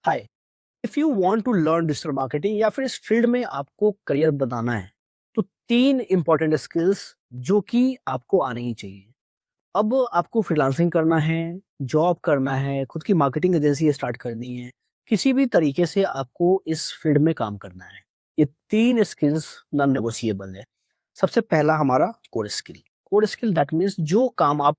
Hi. If you want to learn digital marketing या फिर इस फील्ड में आपको करियर बनाना है तो तीन इंपॉर्टेंट स्किल्स जो कि आपको आने ही चाहिए। अब आपको फ्रीलांसिंग करना है, जॉब करना है, खुद की मार्केटिंग एजेंसी स्टार्ट करनी है, किसी भी तरीके से आपको इस फील्ड में काम करना है। ये तीन स्किल्स नॉन नेगोशिएबल है। सबसे पहला हमारा core skill. Core skill that means जो काम आप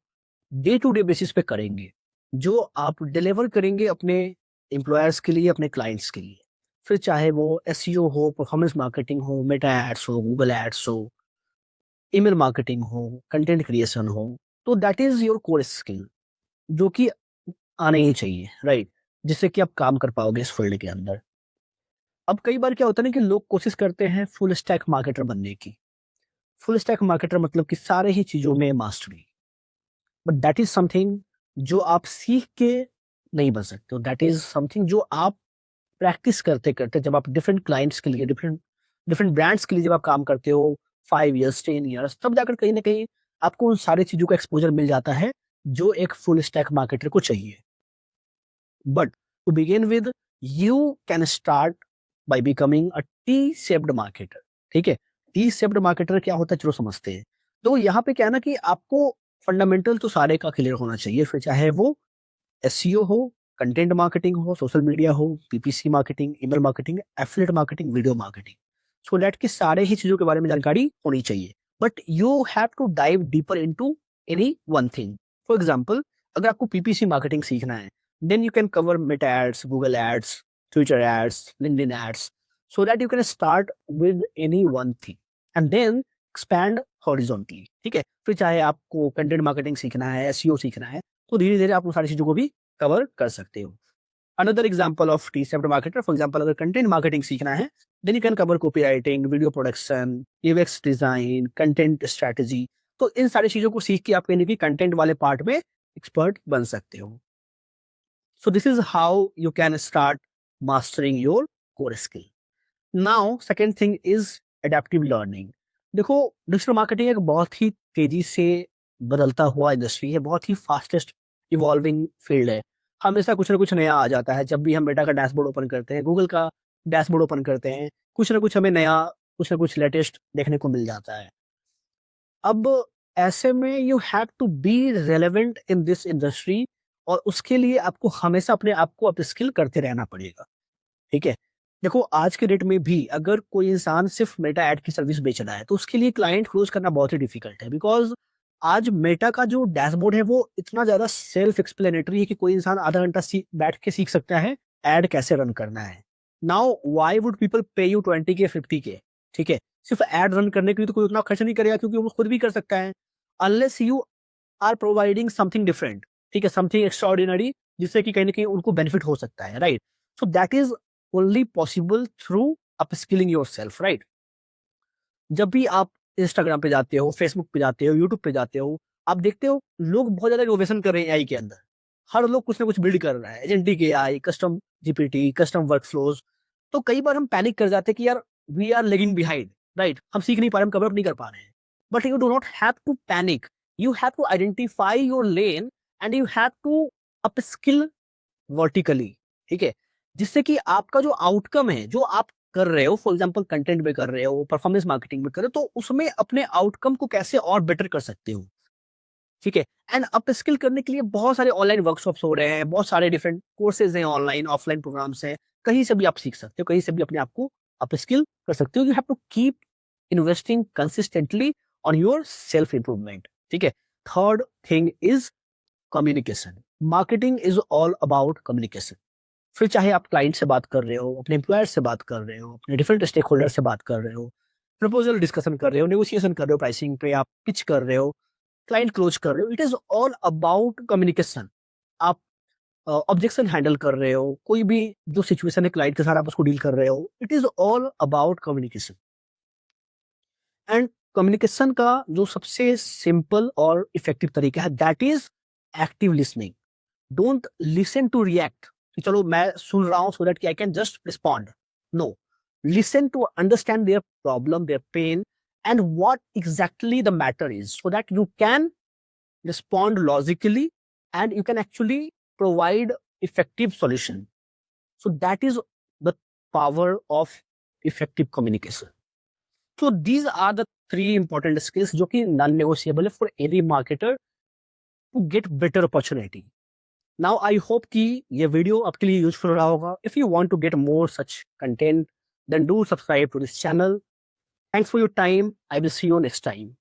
डे टू डे बेसिस पे करेंगे, जो आप डिलीवर करेंगे अपने एम्प्लॉयर्स के लिए, अपने क्लाइंट्स के लिए। फिर चाहे वो एसईओ हो, परफॉर्मेंस मार्केटिंग हो, मेटा एड्स हो, गूगल एड्स हो, ईमेल मार्केटिंग हो, कंटेंट क्रिएशन हो, तो that is your core skill जो कि आने ही चाहिए, राइट? जिससे कि आप काम कर पाओगे इस फील्ड के अंदर। अब कई बार क्या होता है ना कि लोग कोशिश करते हैं फुल स्टैक मार्केटर बनने की। फुल स्टैक मार्केटर मतलब कि सारे ही चीजों में mastery. But that is something जो आप सीख के नहीं बन सकते हो। दैट इज समथिंग जो आप प्रैक्टिस करते करते, जब आप डिफरेंट क्लाइंट्स के लिए, डिफरेंट डिफरेंट ब्रांड्स के लिए जब आप काम करते हो 5 ईयर्स 10 ईयर्स, तब जाकर कहीं ना कहीं आपको उन सारी चीजों का एक्सपोजर मिल जाता है जो एक फुल स्टैक मार्केटर को चाहिए। But to begin with, you can start by becoming a T shaped marketer. ठीक है, टी शेप्ड मार्केटर क्या होता है चलो समझते हैं। तो यहाँ पे क्या है ना कि आपको फंडामेंटल तो सारे का क्लियर होना चाहिए, फिर चाहे वो एसईओ हो, कंटेंट मार्केटिंग हो, सोशल मीडिया हो, PPC marketing, email marketing, affiliate marketing, video marketing. So that की सारे ही चीजों के बारे में जानकारी होनी चाहिए। But you have to dive deeper into any one thing. For example, अगर आपको पीपीसी मार्केटिंग सीखना है, then you can cover Meta ads, Google ads, Twitter ads, LinkedIn ads, so that you can start with any one thing and then expand horizontally. ठीक है, फिर चाहे आपको content marketing सीखना है, एसईओ सीखना है, तो धीरे धीरे आप उन सारी चीजों को भी कवर कर सकते हो। Another example of T shaped marketer, for example अगर कंटेंट मार्केटिंग सीखना है, then you can cover copy writing, video production, UX design, content strategy. तो इन सारी चीजों को सीख के आप कहीं ना कहीं कंटेंट वाले पार्ट में एक्सपर्ट बन सकते हो। So this is how you can start mastering your core skill. Now second thing is adaptive learning. देखो, डिजिटल मार्केटिंग एक बहुत ही तेजी से बदलता हुआ इंडस्ट्री है, बहुत ही फास्टेस्ट इवॉल्विंग फील्ड है। हमेशा कुछ ना कुछ नया आ जाता है। जब भी हम मेटा का डैशबोर्ड ओपन करते हैं, गूगल का डैशबोर्ड ओपन करते हैं, कुछ ना कुछ हमें नया, कुछ ना कुछ लेटेस्ट देखने को मिल जाता है। अब ऐसे में you have to be relevant in this industry, और उसके लिए आपको हमेशा अपने आप को अपस्किल करते रहना पड़ेगा। ठीक है, देखो आज के डेट में भी अगर कोई इंसान सिर्फ मेटा ऐड की सर्विस बेच रहा है तो उसके लिए क्लाइंट क्लोज करना बहुत ही डिफिकल्ट है। बिकॉज आज मेटा का जो डैशबोर्ड है वो इतना ज्यादा सेल्फ एक्सप्लेनेटरी है कि कोई इंसान आधा घंटा बैठ के सीख सकता है एड कैसे रन करना है। नाउ व्हाई वुड पीपल पे यू 20K 50K? ठीक है, सिर्फ एड रन करने के लिए तो कोई उतना खर्च नहीं करेगा, क्योंकि वो खुद भी कर सकता है। Unless you are providing something different, ठीक है, समथिंग एक्स्ट्राऑर्डिनरी, जिससे कि कहीं ना कहीं उनको बेनिफिट हो सकता है, right? So that is only possible through upskilling yourself, right? जब भी आप इंस्टाग्राम पे जाते हो, फेसबुक पे जाते हो, यूट्यूब पे जाते हो, आप देखते हो लोग बहुत ज्यादा इनोवेशन कर रहे हैं एआई के अंदर। हर लोग कुछ ना कुछ बिल्ड कर रहा है, agentic AI, custom GPT, custom workflows. तो कई बार हम पैनिक कर जाते हैं कि यार we are lagging behind, right? हम सीख नहीं पा रहे, हम कवर अप नहीं कर पा रहे हैं। But you do not have to panic, you have to identify your lane and you have to upskill vertically. ठीक है, जिससे कि आपका जो आउटकम है, जो आप कर रहे हो, फॉर एग्जांपल कंटेंट में कर रहे हो, परफॉर्मेंस मार्केटिंग में कर रहे हो, तो उसमें अपने आउटकम को कैसे और बेटर कर सकते हो। ठीक है, एंड अप स्किल करने के लिए बहुत सारे ऑनलाइन वर्कशॉप्स हो रहे हैं, बहुत सारे डिफरेंट कोर्सेज हैं, ऑनलाइन ऑफलाइन प्रोग्राम्स हैं। कहीं से भी आप सीख सकते हो, कहीं से भी अपने आप को अप स्किल कर सकते हो। You have to keep investing consistently on your self improvement. ठीक है, third thing is communication. Marketing is all about communication. फिर चाहे आप क्लाइंट से बात कर रहे हो, अपने एम्प्लॉयर से बात कर रहे हो, अपने डिफरेंट स्टेक होल्डर से बात कर रहे हो, प्रपोजल डिस्कशन कर रहे हो, नेगोशिएशन कर रहे हो, प्राइसिंग पे आप पिच कर रहे हो, क्लाइंट क्लोज कर रहे हो, it is all about communication. आप ऑब्जेक्शन हैंडल कर रहे हो, कोई भी जो सिचुएशन है क्लाइंट के साथ आप उसको डील कर रहे हो, it is all about communication. And communication का जो सबसे सिंपल और इफेक्टिव तरीका है, that is active listening. Don't listen to react कि चलो मैं सुन रहा हूं so that I can just respond. No, listen to understand their problem, their pain, and what exactly the matter is, so that you can respond logically and you can actually provide effective solution. So that is the power of effective communication. So these are the 3 important skills जो कि non-negotiable है for any marketer to get better opportunity. Now I hope कि ये video आपके लिए useful रहा होगा. If you want to get more such content, then do subscribe to this channel. Thanks for your time. I will see you next time.